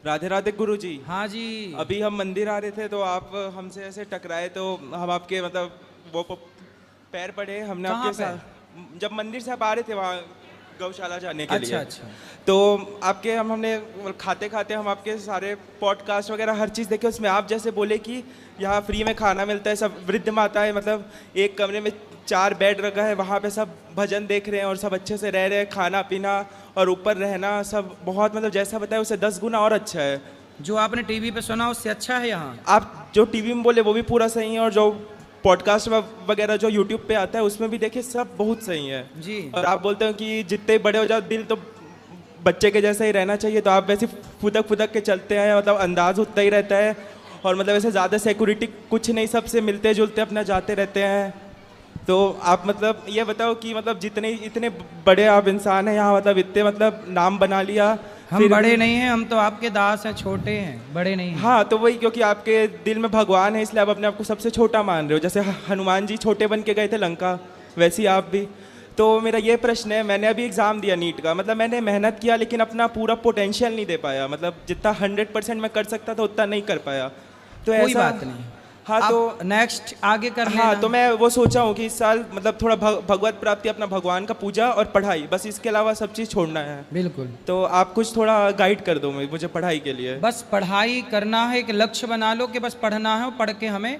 राधे राधे गुरुजी। हाँ जी। अभी हम मंदिर आ रहे थे तो आप हमसे ऐसे टकराए तो हम आपके मतलब वो पैर पड़े हमने कहाँ आपके साथ जब मंदिर से आप आ रहे थे वहाँ गौशाला जाने के लिए। अच्छा। तो आपके हमने खाते खाते हम आपके सारे पॉडकास्ट वगैरह हर चीज़ देखे, उसमें आप जैसे बोले कि यहाँ फ्री में खाना मिलता है, सब वृद्ध माताएं मतलब एक कमरे में 4 बेड रखा है, वहाँ पे सब भजन देख रहे हैं और सब अच्छे से रह रहे हैं, खाना पीना और ऊपर रहना सब बहुत मतलब जैसा बताया उससे 10 गुना और अच्छा है। जो आपने टीवी पे सुना उससे अच्छा है यहाँ। आप जो टीवी में बोले वो भी पूरा सही है और जो पॉडकास्ट वगैरह जो यूट्यूब पे आता है उसमें भी देखिए सब बहुत सही है जी। और आप बोलते हो कि जितने बड़े हो जाओ दिल तो बच्चे के जैसा ही रहना चाहिए, तो आप वैसे फुदक फुदक के चलते हैं, मतलब अंदाज उतना ही रहता है और मतलब ऐसे ज़्यादा सिक्योरिटी कुछ नहीं, सबसे मिलते जुलते अपना जाते रहते हैं। तो आप मतलब ये बताओ कि मतलब जितने इतने बड़े आप इंसान हैं यहाँ, मतलब इतने मतलब नाम बना लिया। हम बड़े नहीं हैं, हम तो आपके दास हैं, छोटे हैं, बड़े नहीं हैं। हाँ तो वही, क्योंकि आपके दिल में भगवान है इसलिए आप अपने आप को सबसे छोटा मान रहे हो। जैसे हनुमान जी छोटे बन के गए थे लंका, वैसे ही आप भी। तो मेरा ये प्रश्न है, मैंने अभी एग्ज़ाम दिया नीट का, मतलब मैंने मेहनत किया लेकिन अपना पूरा पोटेंशियल नहीं दे पाया, मतलब जितना 100% मैं कर सकता था उतना नहीं कर पाया। तो कोई ऐसा बात नहीं। हाँ तो नेक्स्ट आगे कर लेना। हाँ तो मैं वो सोचा हूँ कि इस साल मतलब थोड़ा भगवत प्राप्ति, अपना भगवान का पूजा और पढ़ाई, बस इसके अलावा सब चीज़ छोड़ना है। बिल्कुल। तो आप कुछ थोड़ा गाइड कर दो मुझे पढ़ाई के लिए। बस पढ़ाई करना है, एक लक्ष्य बना लो कि बस पढ़ना है और पढ़ के हमें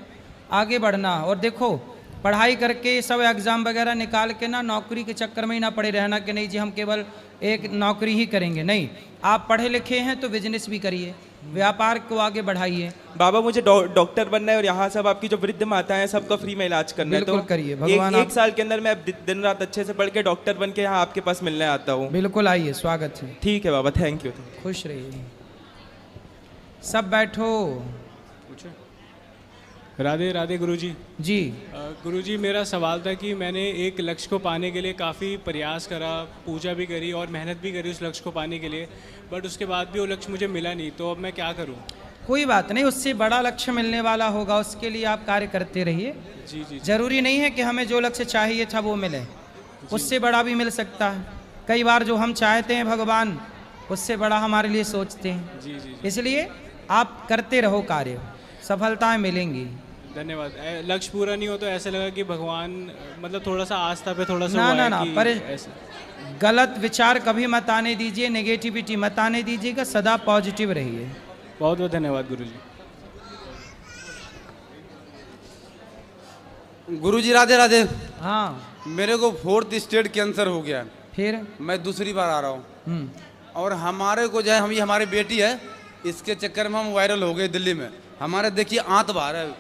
आगे बढ़ना है। और देखो पढ़ाई करके सब एग्ज़ाम वगैरह निकाल के ना नौकरी के चक्कर में ही ना पड़े रहना कि नहीं जी हम केवल एक नौकरी ही करेंगे, नहीं। आप पढ़े लिखे हैं तो बिजनेस भी करिए, व्यापार को आगे बढ़ाइए। बाबा मुझे डॉक्टर बनना है और यहाँ सब आपकी जो वृद्ध माता है सबका फ्री में इलाज करना है। बिल्कुल तो करिए, भगवान एक साल के अंदर मैं दिन रात अच्छे से पढ़ के डॉक्टर बन के यहाँ आपके पास मिलने आता हूँ। बिल्कुल आइए, स्वागत है। ठीक है बाबा, थैंक यू। खुश रहिए। सब बैठो। राधे राधे गुरुजी। जी। गुरुजी मेरा सवाल था कि मैंने एक लक्ष्य को पाने के लिए काफ़ी प्रयास करा, पूजा भी करी और मेहनत भी करी उस लक्ष्य को पाने के लिए, बट उसके बाद भी वो लक्ष्य मुझे मिला नहीं, तो अब मैं क्या करूं? कोई बात नहीं, उससे बड़ा लक्ष्य मिलने वाला होगा, उसके लिए आप कार्य करते रहिए। जी। जरूरी नहीं है कि हमें जो लक्ष्य चाहिए था वो मिले, उससे बड़ा भी मिल सकता है। कई बार जो हम चाहते हैं भगवान उससे बड़ा हमारे लिए सोचते हैं। जी। इसलिए आप करते रहो कार्य, सफलताएं मिलेंगी। धन्यवाद। लक्ष्य पूरा नहीं हो तो ऐसा लगा कि भगवान मतलब थोड़ा सा आस्था पे थोड़ा सा ना पर गलत विचार कभी मत आने दीजिए, नेगेटिविटी मत आने दीजिएगा, सदा पॉजिटिव रहिए। बहुत बहुत धन्यवाद गुरुजी। गुरुजी राधे राधे। हाँ। मेरे को 4th स्टेज कैंसर हो गया, फिर मैं दूसरी बार आ रहा हूँ और हमारे को जो है हम, ये हमारी बेटी है, इसके चक्कर में हम वायरल हो गए दिल्ली में। हमारे देखिए आंत बाहर है,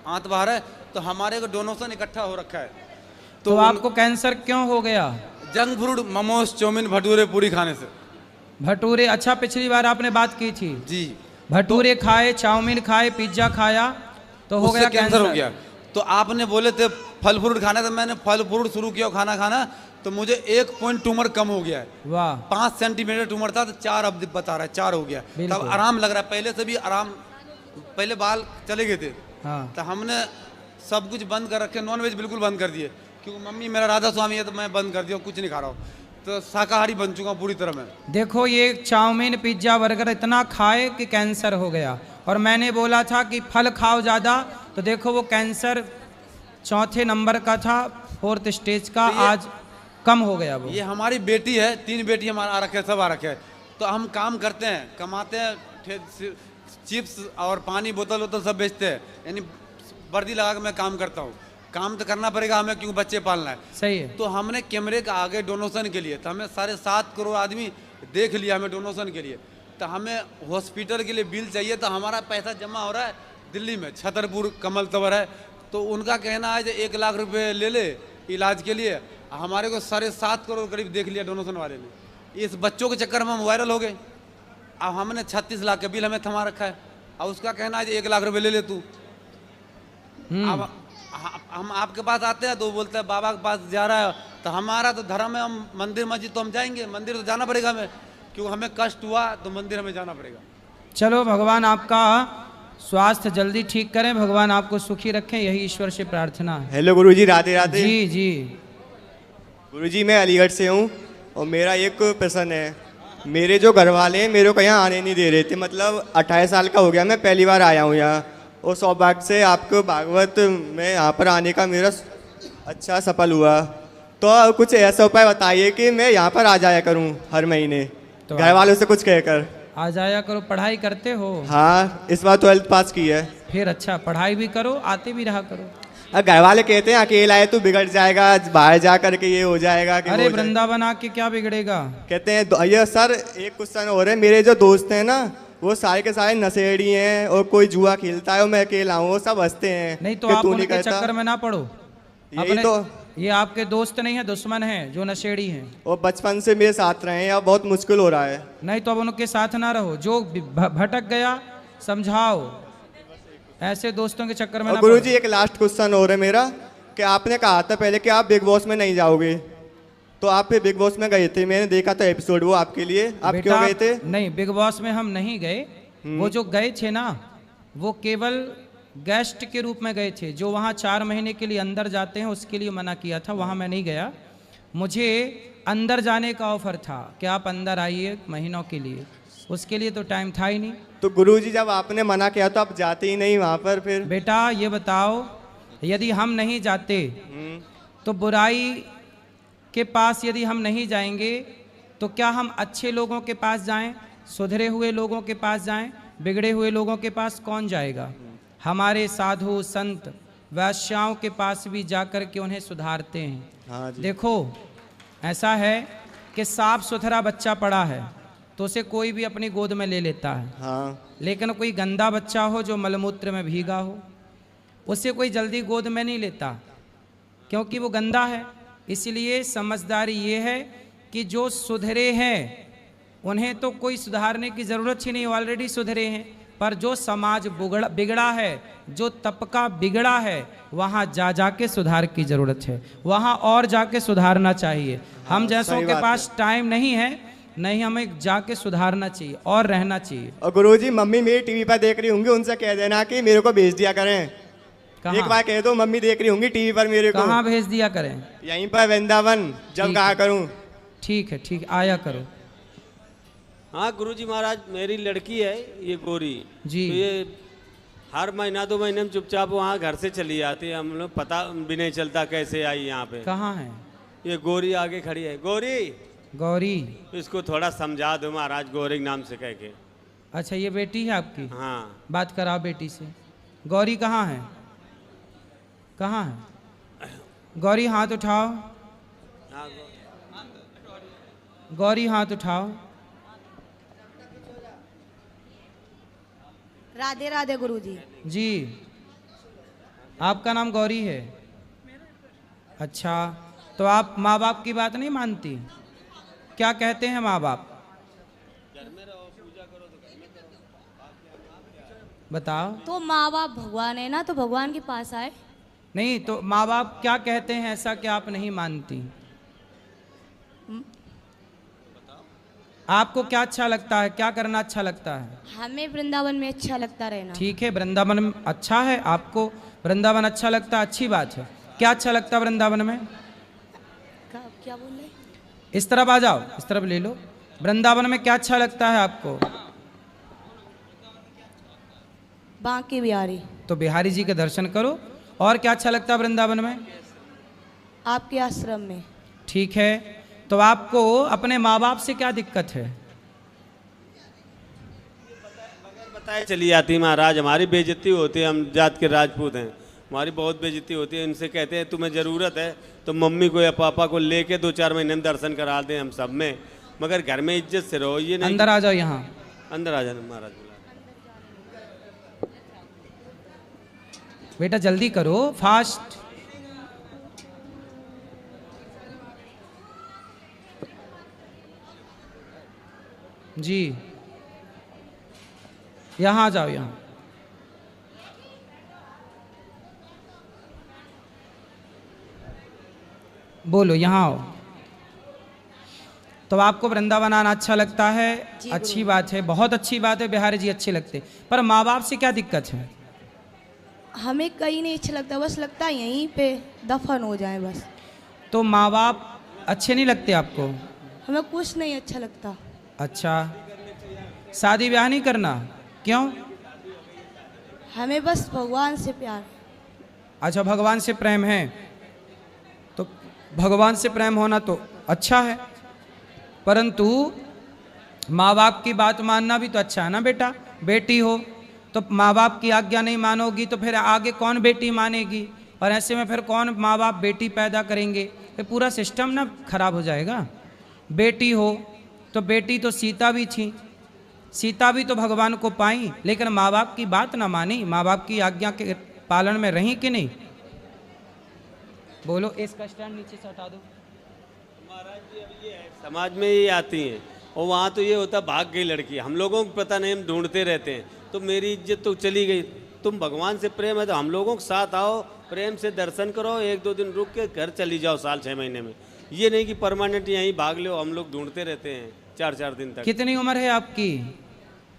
आंत बाहर है, तो हमारे को डोनेशन इकट्ठा हो रखा है। तो आपको कैंसर क्यों हो गया? Junk food, momos, chow mein, bhature puri खाने से। भटूरे? अच्छा, पिछली बार आपने बात की थी जी। भटूरे खाए, चाउमीन खाए, पिज्जा खाया तो हो गया कैंसर हो गया। तो आपने बोले थे फल फ्रूट खाना, तो मैंने फल फ्रूट शुरू किया खाना खाना, तो मुझे 1 पॉइंट ट्यूमर कम हो गया है। वाह। 5 सेंटीमीटर ट्यूमर था तो 4 अब बता रहा है 4 हो गया। तब आराम लग रहा है, पहले से भी आराम, पहले बाल चले गए थे। हाँ। तो हमने सब कुछ बंद कर रखे, नॉनवेज बिल्कुल बंद कर दिए, क्योंकि मम्मी मेरा राधा स्वामी है तो मैं बंद कर दिया, कुछ नहीं खा रहा हूँ, तो शाकाहारी बन चुका हूँ पूरी तरह मैं। देखो ये चाउमीन, पिज्जा, बर्गर इतना खाए कि कैंसर हो गया, और मैंने बोला था कि फल खाओ ज़्यादा, तो देखो वो कैंसर 4थे नंबर का था, 4th स्टेज का, आज कम हो गया वो। ये हमारी बेटी है, 3 बेटी हमारा आ रखे है, सब आ रखे है। तो हम काम करते हैं, कमाते हैं, चिप्स और पानी बोतल वोतल सब बेचते हैं, यानी वर्दी लगा के मैं काम करता हूँ। काम तो करना पड़ेगा हमें, क्योंकि बच्चे पालना है। सही है। तो हमने कैमरे का आगे डोनेशन के लिए, तो हमें 7.5 करोड़ आदमी देख लिया हमें डोनेशन के लिए, तो हमें हॉस्पिटल के लिए बिल चाहिए, तो हमारा पैसा जमा हो रहा है दिल्ली में, छतरपुर कमल तवर है, तो उनका कहना है जो 1 लाख रुपये ले ले इलाज के लिए। हमारे को 7.5 करोड़ करीब देख लिया डोनेशन वाले ने। इस बच्चों के चक्कर में हम वायरल हो गए। अब हमने 36 लाख का बिल हमें थमा रखा है, और उसका कहना है 1 लाख रुपये ले ले तू। अब हम आपके पास आते हैं तो बोलते हैं बाबा के पास जा रहा है, तो हमारा तो धर्म है, हम मंदिर मस्जिद तो हम जाएंगे, मंदिर तो जाना पड़ेगा हमें, क्योंकि हमें कष्ट हुआ तो मंदिर हमें जाना पड़ेगा। चलो भगवान आपका स्वास्थ्य जल्दी ठीक करें, भगवान आपको सुखी रखें, यही ईश्वर से प्रार्थना है। हेलो गुरुजी, राधे राधे। जी। गुरुजी मैं अलीगढ़ से हूँ और मेरा एक प्रश्न है मेरे जो घर वाले हैं मेरे को यहाँ आने नहीं दे रहे थे, मतलब 28 साल का हो गया, मैं पहली बार आया हूँ यहाँ। और सौभाग्य से आपको भागवत में यहाँ पर आने का मेरा अच्छा सफल हुआ। तो कुछ ऐसा उपाय बताइए कि मैं यहाँ पर आ जाया करूँ हर महीने, तो घर वालों से कुछ कहकर। आ जाया करो। पढ़ाई करते हो? हाँ, इस बार 12th पास की है। फिर अच्छा, पढ़ाई भी करो, आते भी रहा करो। घर वाले कहते हैं अकेला है तू बिगड़ जाएगा, बाहर जा करके ये हो जाएगा कि अरे वो हो जाएगा। वृंदावन आके क्या बिगड़ेगा? कहते हैं ये सर एक क्वेश्चन हो रहे हैं, मेरे जो दोस्त हैं ना वो सारे के सारे नशेड़ी हैं और कोई जुआ खेलता है और मैं अकेला हूँ, वो सब हंसते हैं नहीं तो कि आप तू नहीं उनके करता। चक्कर में ना पड़ो। यही तो। ये आपके दोस्त नहीं है, दुश्मन है जो नशेड़ी हैं। और बचपन से मेरे साथ रहे हैं, अब बहुत मुश्किल हो रहा है। नहीं तो अब उनके साथ ना रहो। जो भटक गया समझाओ, ऐसे दोस्तों के चक्कर में और ना गुरुजी पड़ो। एक लास्ट क्वेश्चन हो रहा है मेरा कि आपने कहा था पहले कि आप बिग बॉस में नहीं जाओगे, तो आप फिर बिग बॉस में गए थे, मैंने देखा था एपिसोड वो आपके लिए, आप बेटा, क्यों गए थे? नहीं, बिग बॉस में हम नहीं गए। वो जो गए थे ना, वो केवल गेस्ट के रूप में गए थे। जो वहाँ 4 महीने के लिए अंदर जाते हैं उसके लिए मना किया था, वहाँ मैं नहीं गया। मुझे अंदर जाने का ऑफर था कि आप अंदर आइए महीनों के लिए, उसके लिए तो टाइम था ही नहीं। तो गुरुजी जब आपने मना किया तो आप जाते ही नहीं वहाँ पर फिर? बेटा ये बताओ, यदि हम नहीं जाते तो बुराई के पास यदि हम नहीं जाएंगे तो क्या हम अच्छे लोगों के पास जाएं, सुधरे हुए लोगों के पास जाएं? बिगड़े हुए लोगों के पास कौन जाएगा? हमारे साधु संत वैश्याओं के पास भी जाकर के उन्हें सुधारते हैं। हाँ जी। देखो ऐसा है कि साफ सुथरा बच्चा पड़ा है तो उसे कोई भी अपनी गोद में ले लेता है। हाँ। लेकिन कोई गंदा बच्चा हो जो मलमूत्र में भीगा हो, उसे कोई जल्दी गोद में नहीं लेता क्योंकि वो गंदा है। इसलिए समझदारी ये है कि जो सुधरे हैं उन्हें तो कोई सुधारने की ज़रूरत ही नहीं, ऑलरेडी सुधरे हैं। पर जो समाज बिगड़ा है, जो तबका बिगड़ा है, वहाँ जा के सुधार की ज़रूरत है, वहाँ और जाके सुधारना चाहिए। हम जैसों सही के बात पास टाइम नहीं है, नहीं, हमें जाके सुधारना चाहिए और रहना चाहिए। और गुरुजी मम्मी मेरी टीवी पर देख रही होंगी, उनसे कह देना कि मेरे को भेज दिया करें। कहाँ? एक बार कह दो, मम्मी देख रही होंगी टीवी पर मेरे को। कहाँ भेज दिया करें? यहीं पर वृंदावन, जब ठीक कहा है। करूं। ठीक है, ठीक, आया करो। हाँ गुरुजी महाराज, मेरी लड़की है ये गोरी जी। तो ये हर महीना 2 महीने में चुपचाप वहाँ घर से चली जाती है, हम लोग पता भी नहीं चलता कैसे आई यहाँ पे। कहाँ है ये गोरी आगे खड़ी है। गोरी, गौरी? इसको थोड़ा समझा दो महाराज, गौरी नाम से कह के। अच्छा, ये बेटी है आपकी? हाँ। बात कराओ बेटी से। गौरी कहाँ है? कहाँ है गौरी? हाथ उठाओ। हाँ, गौरी हाथ उठाओ। राधे राधे गुरुजी। जी, आपका नाम गौरी है? अच्छा, तो आप माँ बाप की बात नहीं मानती? क्या कहते हैं माँ बाप? बताओ। तो माँ बाप भगवान है ना, तो भगवान के पास आए। नहीं तो माँ बाप क्या कहते हैं ऐसा कि आप नहीं मानती? आपको क्या अच्छा लगता है, क्या करना अच्छा लगता है? हमें वृंदावन में अच्छा लगता रहना। ठीक है, वृंदावन में अच्छा है, आपको वृंदावन अच्छा लगता है, अच्छी बात है। क्या अच्छा लगता है वृंदावन में? क्या बोल रहे? इस तरफ आ जाओ, इस तरफ ले लो। वृंदावन में क्या अच्छा लगता है आपको? बांके बिहारी। तो बिहारी जी के दर्शन करो। और क्या अच्छा लगता है वृंदावन में? आपके आश्रम में। ठीक है, तो आपको अपने माँ बाप से क्या दिक्कत है? बताए चली जाती महाराज, हमारी बेइज्जती होती है, हम जात के राजपूत हैं, हमारी बहुत बेइज्जती होती है। इनसे कहते हैं तुम्हें ज़रूरत है तो मम्मी को या पापा को लेके 2-4 महीने में दर्शन करा दें हम सब में, मगर घर में इज्जत से रहो। ये नहीं। अंदर आ जाओ, यहाँ अंदर आ जाना महाराज। बेटा जल्दी करो, फास्ट। जी, यहाँ आ जाओ, यहाँ। बोलो, यहाँ आओ। तो आपको वृंदावन आना अच्छा लगता है? अच्छी बात है, बहुत अच्छी बात है, बिहारी जी अच्छे लगते। पर माँ बाप से क्या दिक्कत है? हमें कहीं नहीं अच्छा लगता, बस लगता है यहीं पे दफन हो जाए बस। तो माँ बाप अच्छे नहीं लगते आपको? हमें कुछ नहीं अच्छा लगता। अच्छा, शादी ब्याह नहीं करना, क्यों? हमें बस भगवान से प्यार। अच्छा, भगवान से प्रेम है, तो भगवान से प्रेम होना तो अच्छा है, परंतु माँ बाप की बात मानना भी तो अच्छा है ना बेटा। बेटी हो तो माँ बाप की आज्ञा नहीं मानोगी तो फिर आगे कौन बेटी मानेगी, और ऐसे में फिर कौन माँ बाप बेटी पैदा करेंगे, फिर पूरा सिस्टम ना खराब हो जाएगा। बेटी हो तो बेटी तो सीता भी थी, सीता भी तो भगवान को पाई, लेकिन माँ बाप की बात ना मानी, माँ बाप की आज्ञा के पालन में रही कि नहीं? बोलो, इसका स्टैंड नीचे से हटा दो। महाराज जी अब ये है, समाज में ये आती हैं और वहाँ तो ये होता भाग गई लड़की, हम लोगों को पता नहीं, हम ढूंढते रहते हैं, तो मेरी इज्जत तो चली गई। तुम भगवान से प्रेम है तो हम लोगों के साथ आओ, प्रेम से दर्शन करो, 1-2 दिन रुक के घर चली जाओ साल 6 महीने में। ये नहीं कि परमानेंट यहीं भाग लो, हम लोग ढूंढते रहते हैं 4-4 दिन तक। कितनी उम्र है आपकी?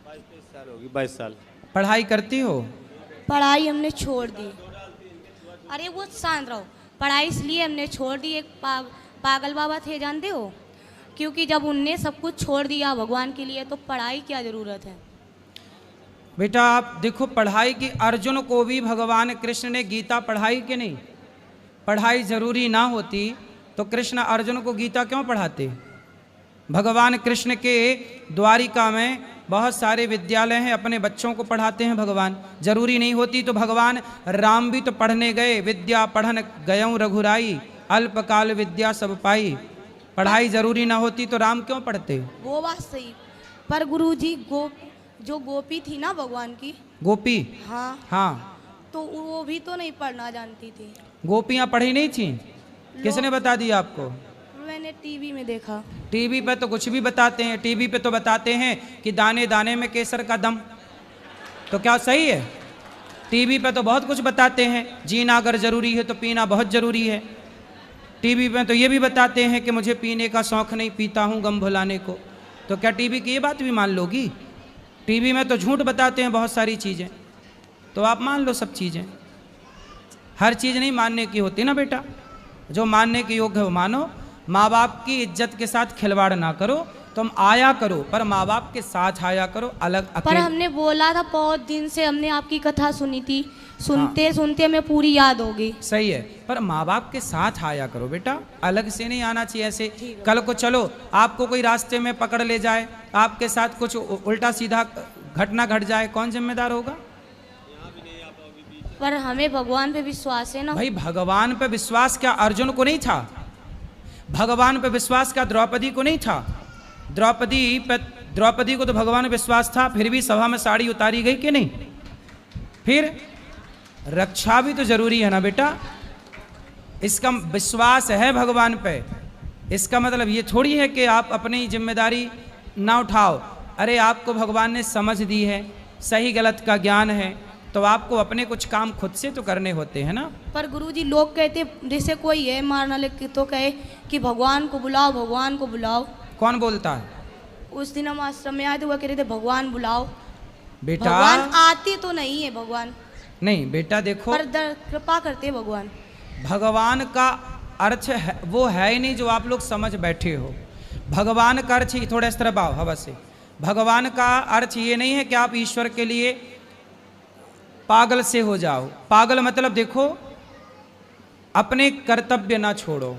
22-23 साल होगी, 22 साल। पढ़ाई करती हो? पढ़ाई हमने छोड़ दी। अरे वो शांत रहो। पढ़ाई इसलिए हमने छोड़ दी, एक पागल बाबा थे जानते हो, क्योंकि जब उनने सब कुछ छोड़ दिया भगवान के लिए तो पढ़ाई क्या ज़रूरत है। बेटा आप देखो, पढ़ाई की अर्जुन को भी भगवान कृष्ण ने गीता पढ़ाई कि नहीं? पढ़ाई जरूरी ना होती तो कृष्ण अर्जुन को गीता क्यों पढ़ाते? भगवान कृष्ण के द्वारिका में बहुत सारे विद्यालय हैं, अपने बच्चों को पढ़ाते हैं भगवान। जरूरी नहीं होती तो भगवान राम भी तो पढ़ने गए, विद्या पढ़न गयऊँ रघुराई, अल्पकाल विद्या सब पाई। पढ़ाई जरूरी ना होती तो राम क्यों पढ़ते? वो बात सही, पर गुरुजी जो गोपी थी ना भगवान की, गोपी, हाँ हाँ, तो वो भी तो नहीं पढ़ना जानती थी। गोपियाँ पढ़ी नहीं थी? किसने बता दिया आपको? मैंने टीवी में देखा। टीवी पे तो कुछ भी बताते हैं, टीवी पे तो बताते हैं कि दाने दाने में केसर का दम, तो क्या सही है? टीवी पे तो बहुत कुछ बताते हैं, जीना अगर ज़रूरी है तो पीना बहुत ज़रूरी है। टीवी पे तो ये भी बताते हैं कि मुझे पीने का शौक़ नहीं, पीता हूँ गम भुलाने को, तो क्या टीवी की ये बात भी मान लोगी? टीवी में तो झूठ बताते हैं बहुत सारी चीज़ें, तो आप मान लो सब चीज़ें। हर चीज़ नहीं मानने की होती ना बेटा, जो मानने के योग्य है वो मानो। माँ बाप की इज्जत के साथ खिलवाड़ ना करो, तुम आया करो पर माँ बाप के साथ आया करो, अलग पर अकेले। हमने बोला था, बहुत दिन से हमने आपकी कथा सुनी थी, सुनते सुनते हमें पूरी याद होगी। सही है, पर माँ बाप के साथ आया करो बेटा, अलग से नहीं आना चाहिए ऐसे। कल को चलो आपको कोई रास्ते में पकड़ ले जाए, आपके साथ कुछ उल्टा सीधा घटना घट जाए, कौन जिम्मेदार होगा? पर हमें भगवान पे विश्वास है ना। भाई भगवान पे विश्वास क्या अर्जुन को नहीं था? भगवान पे विश्वास क्या द्रौपदी को नहीं था? द्रौपदी को तो भगवान पे विश्वास था, फिर भी सभा में साड़ी उतारी गई कि नहीं? फिर रक्षा भी तो जरूरी है ना बेटा। इसका विश्वास है भगवान पे, इसका मतलब ये थोड़ी है कि आप अपनी जिम्मेदारी ना उठाओ। अरे आपको भगवान ने समझ दी है, सही गलत का ज्ञान है, तो आपको अपने कुछ काम खुद से तो करने होते हैं ना। पर गुरुजी लोग कहते, जैसे कोई है मारना लेके तो कहे कि भगवान को बुलाओ, भगवान को बुलाओ। कौन बोलता है? उस दिन हम आश्रम में आए थे, वो कह रहे थे भगवान बुलाओ। बेटा भगवान आते तो नहीं है भगवान, नहीं बेटा देखो, पर कृपा करते हैं भगवान। भगवान का अर्थ है, वो है ही नहीं जो आप लोग समझ बैठे हो। भगवान का अर्थ ही, थोड़ा इस तरह भाव हवा से, भगवान का अर्थ ये नहीं है कि आप ईश्वर के लिए पागल से हो जाओ। पागल मतलब देखो, अपने कर्तव्य ना छोड़ो।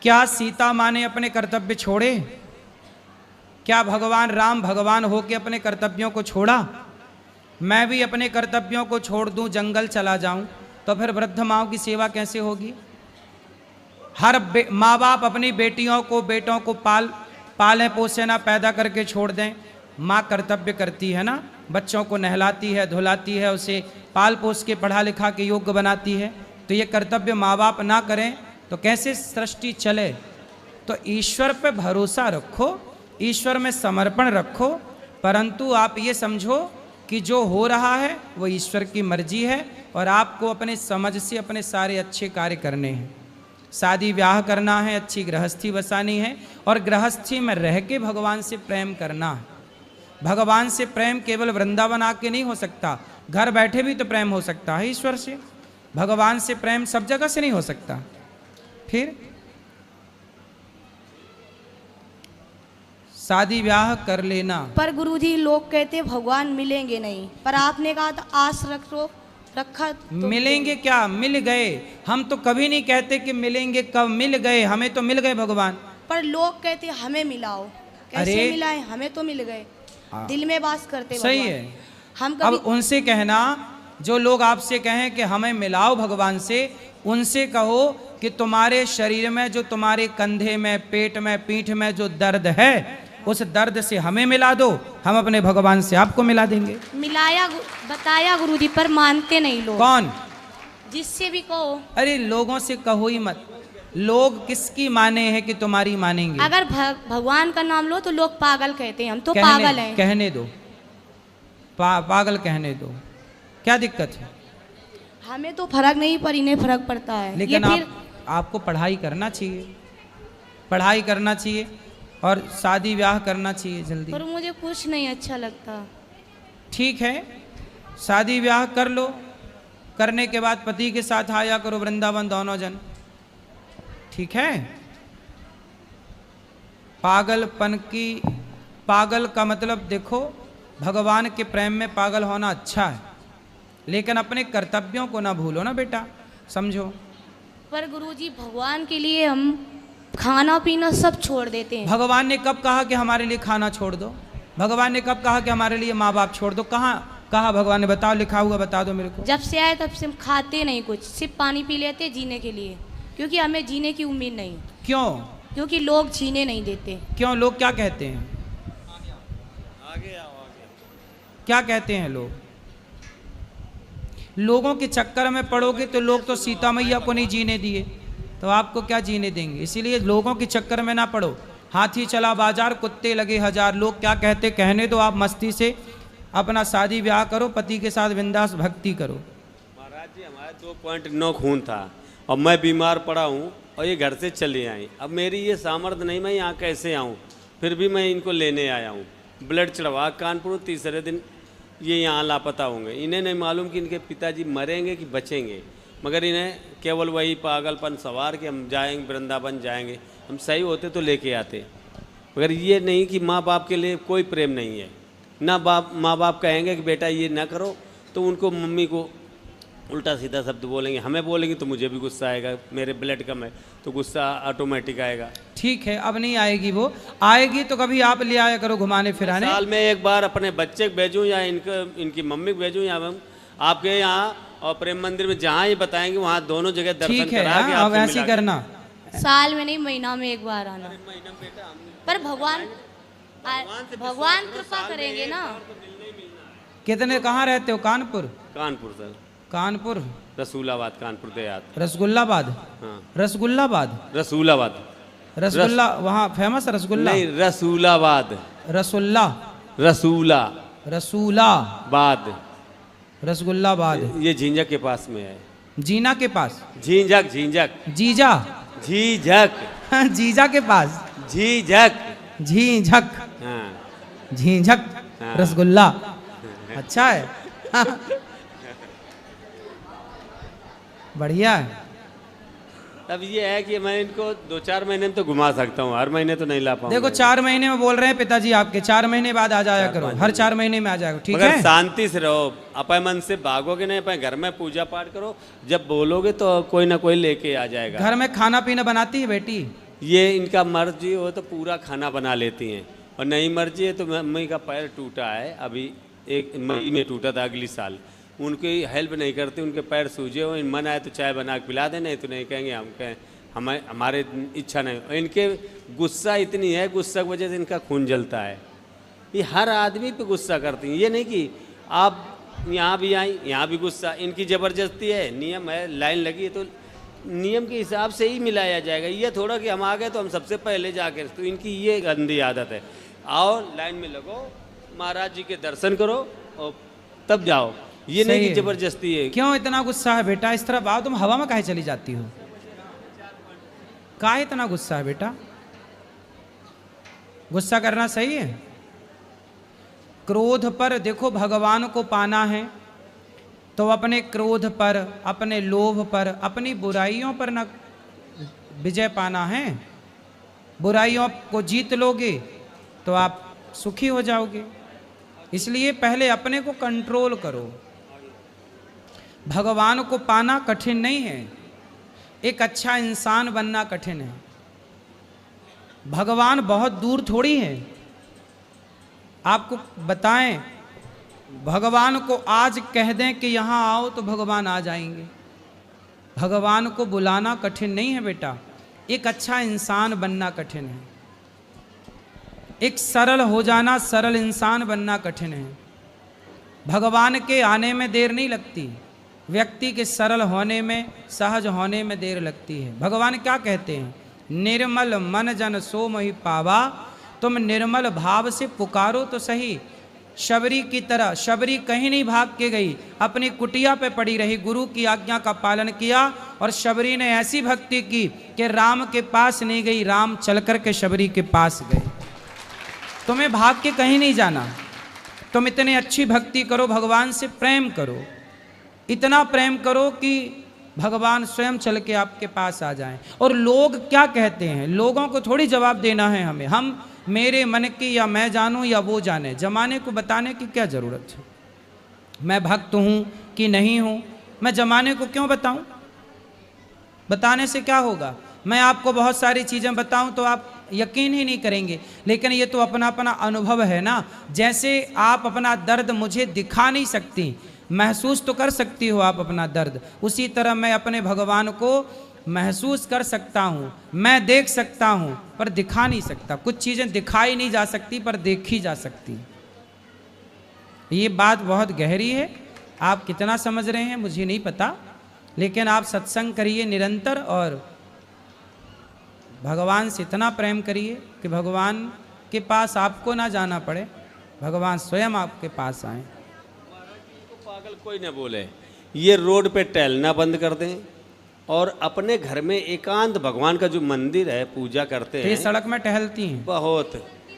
क्या सीता माँ ने अपने कर्तव्य छोड़े? क्या भगवान राम भगवान हो के अपने कर्तव्यों को छोड़ा? मैं भी अपने कर्तव्यों को छोड़ दूं, जंगल चला जाऊं, तो फिर वृद्ध माँओं की सेवा कैसे होगी? हर माँ बाप अपनी बेटियों को बेटों को पालें पोसे ना, पैदा करके छोड़ दें। माँ कर्तव्य करती है ना, बच्चों को नहलाती है, धुलाती है, उसे पाल पोस के पढ़ा लिखा के योग्य बनाती है। तो ये कर्तव्य माँ बाप ना करें तो कैसे सृष्टि चले? तो ईश्वर पे भरोसा रखो, ईश्वर में समर्पण रखो, परंतु आप ये समझो कि जो हो रहा है वो ईश्वर की मर्जी है और आपको अपने समझ से अपने सारे अच्छे कार्य करने हैं। शादी ब्याह करना है, अच्छी गृहस्थी बसानी है और गृहस्थी में रह के भगवान से प्रेम करना है। भगवान से प्रेम केवल वृंदावन आके नहीं हो सकता, घर बैठे भी तो प्रेम हो सकता है ईश्वर से। भगवान से प्रेम सब जगह से नहीं हो सकता। फिर शादी ब्याह कर लेना। पर गुरुजी लोग कहते भगवान मिलेंगे नहीं, पर आपने कहा था आस रखा तो मिलेंगे क्या, मिल गए। हम तो कभी नहीं कहते कि मिलेंगे, कब मिल गए, हमें तो मिल गए भगवान। पर लोग कहते हमें मिलाओ, कैसे अरे मिलाए, हमें तो मिल गए, दिल में वास करते सही भगवान। है। हम अब कभी उनसे कहना, जो लोग आपसे कहें कि हमें मिलाओ भगवान से, उनसे कहो कि तुम्हारे शरीर में, जो तुम्हारे कंधे में, पेट में, पीठ में जो दर्द है, उस दर्द से हमें मिला दो, हम अपने भगवान से आपको मिला देंगे। बताया गुरुजी, पर मानते नहीं लोग। कौन? जिससे भी कहो। अरे लोगों से कहो ही मत। लोग किसकी माने हैं कि तुम्हारी मानेंगे? अगर भगवान का नाम लो तो लोग पागल कहते हैं, हम तो पागल हैं। कहने दो, पागल कहने दो, क्या दिक्कत है? हमें तो फर्क नहीं, पर इन्हें फर्क पड़ता है। लेकिन ये फिर आपको पढ़ाई करना चाहिए, पढ़ाई करना चाहिए और शादी ब्याह करना चाहिए जल्दी। पर मुझे कुछ नहीं अच्छा लगता। ठीक है, शादी ब्याह कर लो, करने के बाद पति के साथ आया करो वृंदावन दोनों जन, ठीक है। पागलपन की, पागल का मतलब देखो, भगवान के प्रेम में पागल होना अच्छा है, लेकिन अपने कर्तव्यों को ना भूलो ना बेटा, समझो। पर गुरुजी भगवान के लिए हम खाना पीना सब छोड़ देते हैं। भगवान ने कब कहा कि हमारे लिए खाना छोड़ दो? भगवान ने कब कहा कि हमारे लिए माँ बाप छोड़ दो? कहाँ कहा भगवान ने? बताओ, लिखा हुआ बता दो मेरे को। जब से आए तब से हम खाते नहीं कुछ, सिर्फ पानी पी लेते जीने के लिए, क्योंकि हमें जीने की उम्मीद नहीं। क्यों? क्योंकि लोग जीने नहीं देते। क्यों? लोग क्या कहते हैं? क्या कहते हैं लोग? लोगों के चक्कर में पड़ोगे तो लोग तो सीता मैया को नहीं जीने दिए, तो आपको क्या जीने देंगे? इसीलिए लोगों के चक्कर में ना पड़ो। हाथी चला बाजार, कुत्ते लगे हजार, लोग क्या कहते कहने दो। आप मस्ती से अपना शादी ब्याह करो, पति के साथ बिंदास भक्ति करो। महाराज जी, हमारे 2.9 खून था और मैं बीमार पड़ा हूँ और ये घर से चली आई। अब मेरी ये सामर्थ्य नहीं, मैं यहाँ कैसे आऊँ? फिर भी मैं इनको लेने आया हूँ। ब्लड चढ़वा कानपुर, तीसरे दिन ये यहाँ लापता होंगे। इन्हें नहीं मालूम कि इनके पिताजी मरेंगे कि बचेंगे, मगर इन्हें केवल वही पागलपन सवार कि हम जाएंगे वृंदावन जाएंगे। हम सही होते तो लेके आते, मगर ये नहीं कि माँ बाप के लिए कोई प्रेम नहीं है ना। माँ बाप कहेंगे कि बेटा ये ना करो तो उनको, मम्मी को उल्टा सीधा शब्द बोलेंगे, हमें बोलेंगे तो मुझे भी गुस्सा आएगा। मेरे ब्लड कम है तो गुस्सा ऑटोमेटिक आएगा। ठीक है, अब नहीं आएगी, वो आएगी तो कभी आप ले आया करो घुमाने फिराने। साल में एक बार अपने बच्चे को भेजूँ या इनकी मम्मी को भेजूँ, या हम आपके यहाँ और प्रेम मंदिर में जहाँ ये बताएंगे वहाँ दोनों जगह दर्शन ठीक है, करा के अब आपसे ऐसे मिला करना। साल में नहीं, महीना में एक बार आना। पर भगवान कृपा करेंगे ना। कितने, कहाँ रहते हो? कानपुर? कानपुर सर, कानपुर, रसूलाबाद, कानपुर देहात। रसगुल्लाबाद? हाँ, रसगुल्लाबाद, रसूलाबाद। रसगुल्ला वहाँ फेमस रसगुल्ला? नहीं, रसूलाबाद। रसुल्ला, रसूला, रसूलाबाद, रसगुल्लाबाद। ये झींझक के पास में है। जीना के पास? झींझक, झींझक, जीजा? झीझक, जीजा के पास? झीझक, झीझक, हाँ। झीझक, हाँ। रसगुल्ला, अच्छा है। बढ़िया है। अब ये है कि मैं इनको 2-4 महीने में तो घुमा सकता हूँ, हर महीने तो नहीं ला पाऊंगा। देखो 4 महीने में बोल रहे हैं पिताजी आपके, 4 महीने बाद आ जाया करो, हर 4 महीने में आ जाएगा, ठीक मगर है? शांति से रहो, अपने मन से भागोगे नहीं, अपने घर में पूजा पाठ करो। जब बोलोगे तो कोई ना कोई लेके आ जाएगा। घर में खाना पीना बनाती है बेटी? ये इनका मर्जी हो तो पूरा खाना बना लेती हैं, और नहीं मर्जी है तो मम्मी का पैर टूटा है, अभी 1 मई में टूटा था, अगली साल। उनकी हेल्प नहीं करती, उनके पैर सूजे हो, मन आए तो चाय बना के पिला दे, नहीं तो नहीं कहेंगे हम कहें हमारे इच्छा नहीं। और इनके गुस्सा इतनी है, गुस्सा की वजह से इनका खून जलता है। ये हर आदमी पे गुस्सा करती हैं, ये नहीं कि आप यहाँ भी आई यहाँ भी गुस्सा। इनकी ज़बरदस्ती है, नियम है, लाइन लगी है तो नियम के हिसाब से ही मिलाया जाएगा। ये थोड़ा कि हम आ गए तो हम सबसे पहले जाके, तो इनकी ये गंदी आदत है। आओ लाइन में लगो, महाराज जी के दर्शन करो और तब जाओ, ये नहीं कि जबरदस्ती है। क्यों इतना गुस्सा है बेटा? इस तरफ आओ, तुम हवा में काहे चली जाती हो? काहे इतना गुस्सा है बेटा? गुस्सा करना सही है? क्रोध पर देखो, भगवान को पाना है तो अपने क्रोध पर, अपने लोभ पर, अपनी बुराइयों पर ना विजय पाना है। बुराइयों को जीत लोगे तो आप सुखी हो जाओगे। इसलिए पहले अपने को कंट्रोल करो। भगवान को पाना कठिन नहीं है, एक अच्छा इंसान बनना कठिन है। भगवान बहुत दूर थोड़ी है। आपको बताएं, भगवान को आज कह दें कि यहाँ आओ तो भगवान आ जाएंगे। भगवान को बुलाना कठिन नहीं है बेटा, एक अच्छा इंसान बनना कठिन है। एक सरल हो जाना, सरल इंसान बनना कठिन है। भगवान के आने में देर नहीं लगती, व्यक्ति के सरल होने में, सहज होने में देर लगती है। भगवान क्या कहते हैं? निर्मल मन जन सो मोहि पावा। तुम निर्मल भाव से पुकारो तो सही। शबरी की तरह, शबरी कहीं नहीं भाग के गई, अपनी कुटिया पे पड़ी रही, गुरु की आज्ञा का पालन किया और शबरी ने ऐसी भक्ति की कि राम के पास नहीं गई, राम चल कर के शबरी के पास गए। तुम्हें भाग के कहीं नहीं जाना, तुम इतनी अच्छी भक्ति करो, भगवान से प्रेम करो, इतना प्रेम करो कि भगवान स्वयं चल के आपके पास आ जाएं। और लोग क्या कहते हैं, लोगों को थोड़ी जवाब देना है हमें। हम मेरे मन की या मैं जानूं या वो जाने, जमाने को बताने की क्या ज़रूरत है? मैं भक्त हूँ कि नहीं हूँ, मैं जमाने को क्यों बताऊं? बताने से क्या होगा? मैं आपको बहुत सारी चीज़ें बताऊं तो आप यकीन ही नहीं करेंगे, लेकिन ये तो अपना अपना अनुभव है ना। जैसे आप अपना दर्द मुझे दिखा नहीं सकती, महसूस तो कर सकती हो आप अपना दर्द, उसी तरह मैं अपने भगवान को महसूस कर सकता हूँ, मैं देख सकता हूँ पर दिखा नहीं सकता। कुछ चीज़ें दिखाई नहीं जा सकती पर देखी जा सकती। ये बात बहुत गहरी है, आप कितना समझ रहे हैं मुझे नहीं पता, लेकिन आप सत्संग करिए निरंतर और भगवान से इतना प्रेम करिए कि भगवान के पास आपको ना जाना पड़े, भगवान स्वयं आपके पास आए। पागल कोई ना बोले, ये रोड पे टहलना बंद कर दें और अपने घर में एकांत भगवान का जो मंदिर है पूजा करते हैं। ये सड़क में टहलती हैं बहुत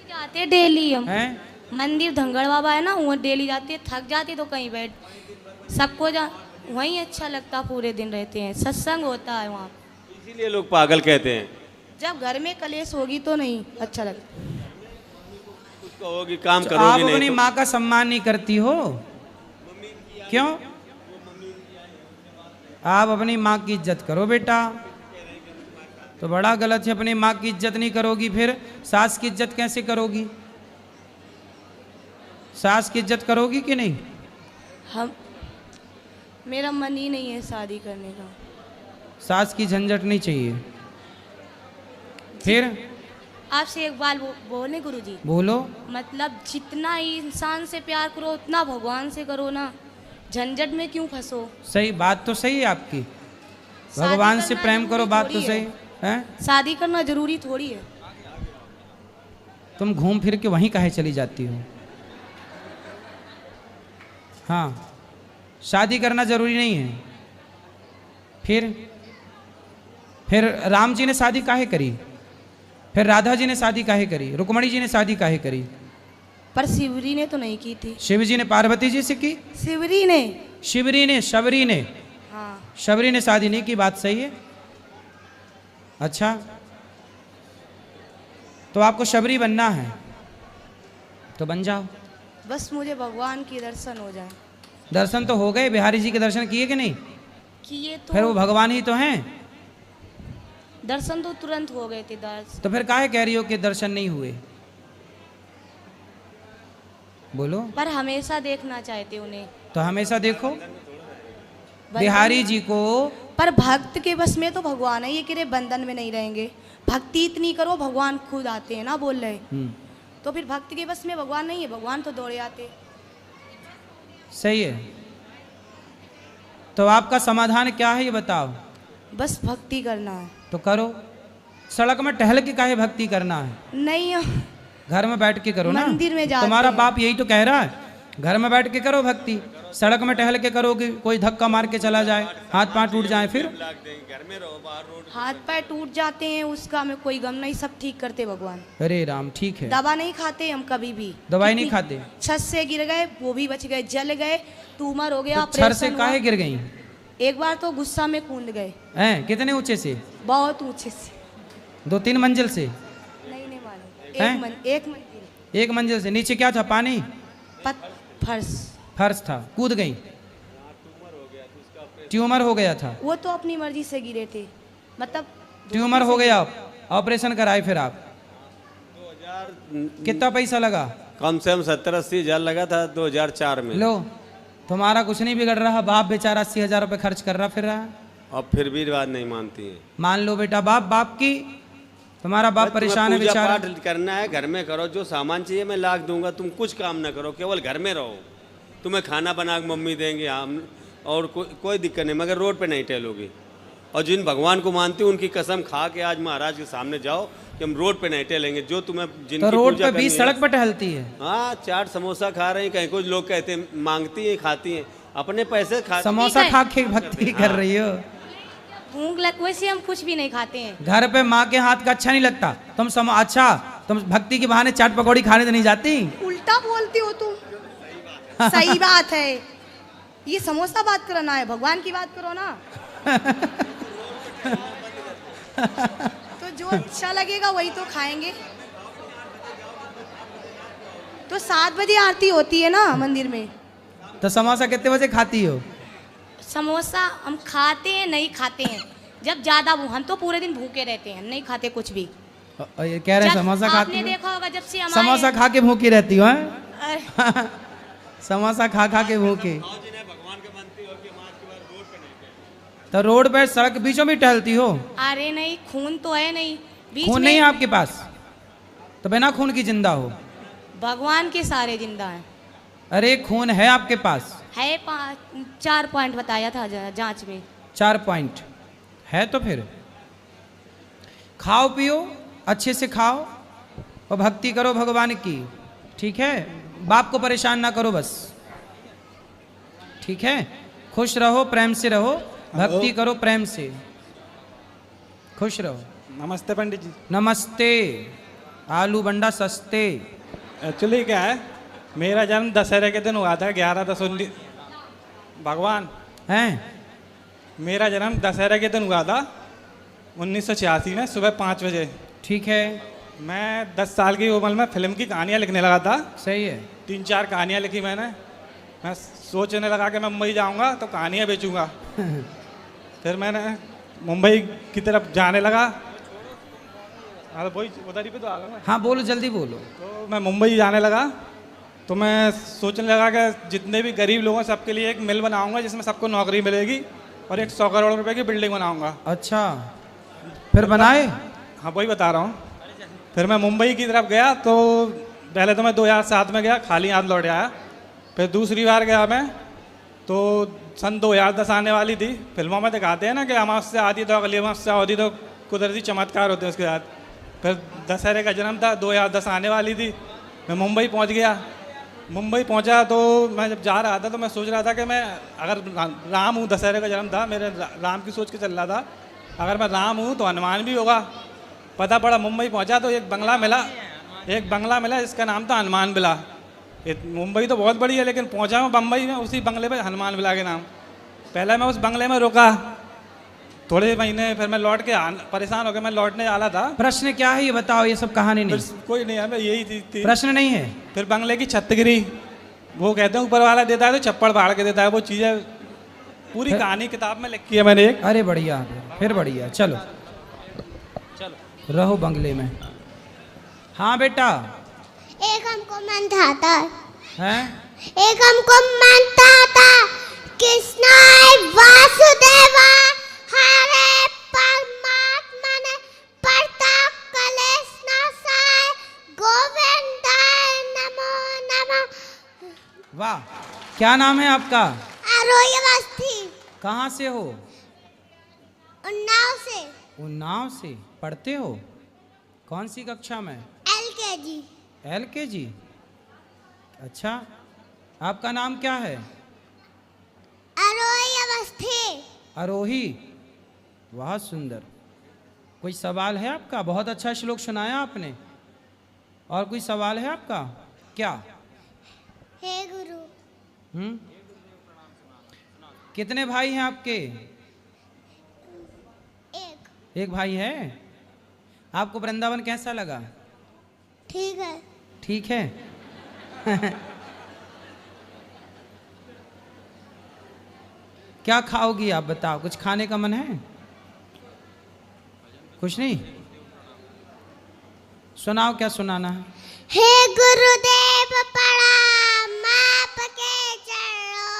जाते डेली हम हैं। मंदिर धंगड़ बाबा है ना, वो डेली जाते, थक जाते तो कहीं बैठ, सबको वहीं अच्छा लगता, पूरे दिन रहते हैं, सत्संग होता है वहाँ। इसीलिए लोग पागल कहते हैं। जब घर में कलेश होगी तो नहीं अच्छा लगता। कुछ कहोगी काम आप करोगी अपनी नहीं तो। माँ का सम्मान नहीं करती हो, क्यों? आप अपनी माँ की इज्जत करो बेटा। तो बड़ा गलत है, अपनी माँ की इज्जत नहीं करोगी, फिर सास की इज्जत कैसे करोगी? सास की इज्जत करोगी कि नहीं? हम, मेरा मन ही नहीं है शादी करने का। सास की झंझट नहीं चाहिए। फिर आपसे एक बात बोले गुरुजी, बोलो। मतलब जितना ही इंसान से प्यार करो उतना भगवान से करो ना, झंझट में क्यों फंसो? सही बात तो सही है आपकी, शादी भगवान से करना प्रेम करो, जरूरी बात तो थोड़ी सही है। शादी करना जरूरी थोड़ी है। तुम घूम फिर के वहीं काहे चली जाती हो? हाँ, शादी करना जरूरी नहीं है। फिर राम जी ने शादी काहे करी? फिर राधा जी ने शादी काहे करी? रुक्मणी जी ने शादी काहे करी? पर शिवरी ने तो नहीं की थी। शिव जी ने पार्वती जी से की, शिवरी ने, शिवरी ने, शबरी ने, हाँ शबरी ने शादी नहीं की, बात सही है। अच्छा, तो आपको शबरी बनना है तो बन जाओ। बस मुझे भगवान की दर्शन हो जाए। दर्शन तो हो गए, बिहारी जी के दर्शन किए कि नहीं? किए फिर वो तो, भगवान ही तो हैं। दर्शन तो तुरंत हो गए थे। दर्शन तो फिर काहे कह रही हो कि दर्शन नहीं हुए? बोलो। पर हमेशा देखना चाहते उन्हें। तो हमेशा देखो बिहारी जी को। पर भक्त के बस में तो भगवान है, ये कि बंधन में नहीं रहेंगे। भक्ति इतनी करो, भगवान खुद आते हैं ना, बोल रहे। तो फिर भक्त के बस में भगवान नहीं है, भगवान तो दौड़े आते। सही है, तो आपका समाधान क्या है ये बताओ। बस भक्ति करना है तो करो। सड़क में टहल के काहे भक्ति करना है? नहीं, घर में बैठ के करो ना। मंदिर में जाते तुम्हारा हैं। बाप यही तो कह रहा है, घर में बैठ के करो भक्ति। सड़क में टहल के करोगे, कोई धक्का मार के चला जाए, हाथ पांव टूट जाए, फिर घर में रहो, बाहर रोड। हाथ पैर टूट जाते हैं, उसका हमें कोई गम नहीं, सब ठीक करते भगवान। अरे राम, ठीक है। दवा नहीं खाते हम कभी भी। दवाई नहीं खाते? छत से गिर गए वो भी बच गए, जल गए, ट्यूमर हो गया, तो छर से ऑपरेशन काहे हुआ। एक गई? एक बार तो गुस्सा में कूद गए, हैं? कितने ऊंचे से? बहुत ऊंचे से। 2-3 मंजिल से? नहीं मालूम, हैं? एक मंजिल। एक मंजिल से नीचे क्या था? पानी? फर्श। फर्श था, कूद गई? ट्यूमर हो गया था। वो तो अपनी मर्जी से गिरे थे, मतलब ट्यूमर हो गया, ऑपरेशन कराए फिर आप? कितना पैसा लगा? कम से कम 70-80 हज़ार लगा था 2004 में। लो, तुम्हारा कुछ नहीं बिगड़ रहा, बाप बेचारा 80,000 रुपये खर्च कर रहा फिर रहा। अब फिर भी बात नहीं मानती है। मान लो बेटा, बाप की, तुम्हारा बाप परेशान है पूजा बेचारा। पाठ करना है, घर में करो, जो सामान चाहिए मैं लाख दूंगा, तुम कुछ काम ना करो, केवल घर में रहो। तुम्हें खाना बना के मम्मी देंगे, हम, और कोई दिक्कत नहीं, मगर रोड पे नहीं टहलोगी। और जिन भगवान को मानती हूँ उनकी कसम खा के आज महाराज के सामने जाओ कि हम रोड पे नहीं टहलेंगे। जो तुम्हें जिनकी तो रोड पूजा पे 20 सड़क पर टहलती है। हाँ, चाट समोसा खा रही, कहीं कुछ लोग कहते हैं मांगती हैं, खाती हैं, अपने पैसे खा। समोसा खा के भक्ति कर रही हो। भूख लग, वैसे हम कुछ भी नहीं खाते हैं। घर पे माँ के हाथ का अच्छा नहीं लगता, अच्छा तुम भक्ति के बहाने चाट पकौड़ी खाने तो नहीं जाती? उल्टा बोलती हो तुम। सही बात है, ये समोसा बात करना है, भगवान की बात करो ना। तो जो अच्छा लगेगा वही तो खाएंगे। तो 7 बजे आरती होती है ना मंदिर में। तो समोसा कितने बजे खाती हो? समोसा हम खाते हैं, नहीं खाते हैं जब ज्यादा हम तो पूरे दिन भूखे रहते हैं, नहीं खाते कुछ भी। ये कह रहे हैं समोसा खाती आपने हो? देखा होगा जब से समोसा खा के भूखी रहती हो? अरे, समोसा खा के भूखी। तो रोड पे सड़क के बीचों में टहलती हो? अरे नहीं, खून तो है नहीं बीच खून में। नहीं है आपके पास? तो बिना खून की जिंदा हो? भगवान के सारे जिंदा हैं। अरे खून है आपके पास? है 4 पॉइंट बताया था जांच में। 4 पॉइंट है तो फिर खाओ पियो, अच्छे से खाओ और भक्ति करो भगवान की, ठीक है? बाप को परेशान ना करो बस, ठीक है? खुश रहो, प्रेम से रहो, भक्ति करो प्रेम से, खुश रहो। नमस्ते पंडित जी। नमस्ते। आलू बंडा सस्ते। एक्चुअली क्या है, मेरा जन्म दशहरे के दिन हुआ था, 11/10/19। भगवान हैं? मेरा जन्म दशहरे के दिन हुआ था 1986 में सुबह 5 बजे। ठीक है, मैं 10 साल की उम्र में फिल्म की कहानियाँ लिखने लगा था। सही है। 3-4 कहानियाँ लिखी मैंने। मैं सोचने लगा कि मैं मुंबई जाऊँगा तो कहानियाँ बेचूँगा। फिर मैंने मुंबई की तरफ जाने लगा। वही उधर ही पे तो आ गया मैं। हाँ बोलो, जल्दी बोलो। तो मैं मुंबई जाने लगा तो मैं सोचने लगा कि जितने भी गरीब लोग हैं सबके लिए एक मिल बनाऊंगा जिसमें सबको नौकरी मिलेगी और एक 100 करोड़ रुपए की बिल्डिंग बनाऊंगा। अच्छा, फिर बनाए? हाँ वही बता रहा हूँ। फिर मैं मुंबई की तरफ गया तो पहले तो मैं 2007 में गया, खाली हाथ लौट आया। फिर दूसरी बार गया मैं तो सन 2010 आने वाली थी। फिल्मों में दिखाते हैं ना कि अमावस्या आती तो अगली अमावस्या होती तो कुदरती चमत्कार होते हैं उसके साथ। फिर दशहरे का जन्म था, 2010 आने वाली थी। मैं मुंबई पहुंच गया। मुंबई पहुंचा तो मैं जब जा रहा था तो मैं सोच रहा था कि मैं अगर राम हूँ, दशहरे का जन्म था, मेरे राम की सोच के चल रहा था, अगर मैं राम हूँ तो हनुमान भी होगा। पता पड़ा मुंबई पहुंचा तो एक बंगला मिला जिसका नाम था हनुमान विला। मुंबई तो बहुत बड़ी है लेकिन पहुंचा मैं बम्बई में, उसी बंगले पे हनुमान विला के नाम। पहले मैं उस बंगले में रुका थोड़े महीने, फिर मैं लौट के परेशान हो गया, मैं लौटने वाला था। प्रश्न क्या है ये बताओ, ये सब कहानी नहीं। कोई नहीं है, मैं यही चीज थी। प्रश्न नहीं है। फिर बंगले की छत गिरी। वो कहते हैं ऊपर वाला देता है तो चप्पड़ फाड़ के देता है। वो चीज़ें पूरी कहानी किताब में लिखी है मैंने एक। अरे बढ़िया, फिर बढ़िया। चलो रहो बंगले में। हाँ बेटा। एक हमको मनता था, हैं? एक हमको मनता था, कृष्ण वासुदेवा हरे परमात्मा ने पढ़ता कलेश नाशाय गोविंदाय नमो नमः। वाह, क्या नाम है आपका? आरोही अवस्थी। कहाँ से हो? उन्नाव से। उन्नाव से। पढ़ते हो? कौन सी कक्षा में? LKG। LKG। अच्छा, आपका नाम क्या है? आरोही अवस्थी। आरोही। बहुत सुंदर। कोई सवाल है आपका? बहुत अच्छा श्लोक सुनाया आपने। और कोई सवाल है आपका? क्या? हे गुरु। कितने भाई हैं आपके? एक। एक भाई है। आपको वृंदावन कैसा लगा? ठीक है। ठीक है। क्या खाओगी आप बताओ, कुछ खाने का मन है? कुछ नहीं? सुनाओ, क्या सुनाना है? हे गुरुदेव प्रणाम आपके चरणों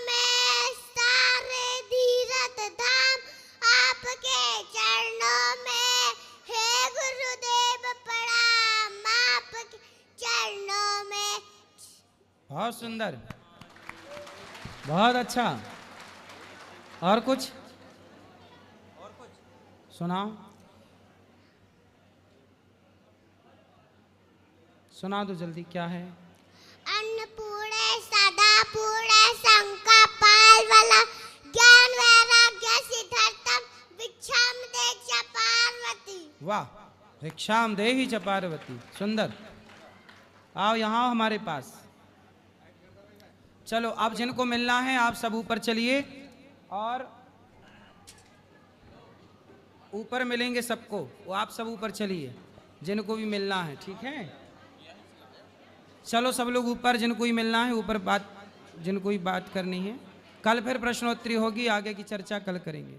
में सारे धीरथ धाम आपके चरणों में। हे गुरुदेव प्रणाम आपके चरणों में। बहुत सुंदर, बहुत अच्छा। और कुछ सुनाओ, सुना दो जल्दी, क्या है? अन्नपूर्णे सदापूर्णे शंका पाल वाला ज्ञान वैराग्य सिद्धार्थम भिक्षाम दे च पार्वती। वाह, भिक्षाम देहि च पार्वती, सुंदर। आओ यहाँ आओ हमारे पास। चलो, अब जिनको मिलना है आप सब ऊपर चलिए, और ऊपर मिलेंगे सबको, वो आप सब ऊपर चलिए जिनको भी मिलना है, ठीक है? चलो सब लोग ऊपर, जिनको भी मिलना है ऊपर, जिनको भी बात करनी है। कल फिर प्रश्नोत्तरी होगी, आगे की चर्चा कल करेंगे।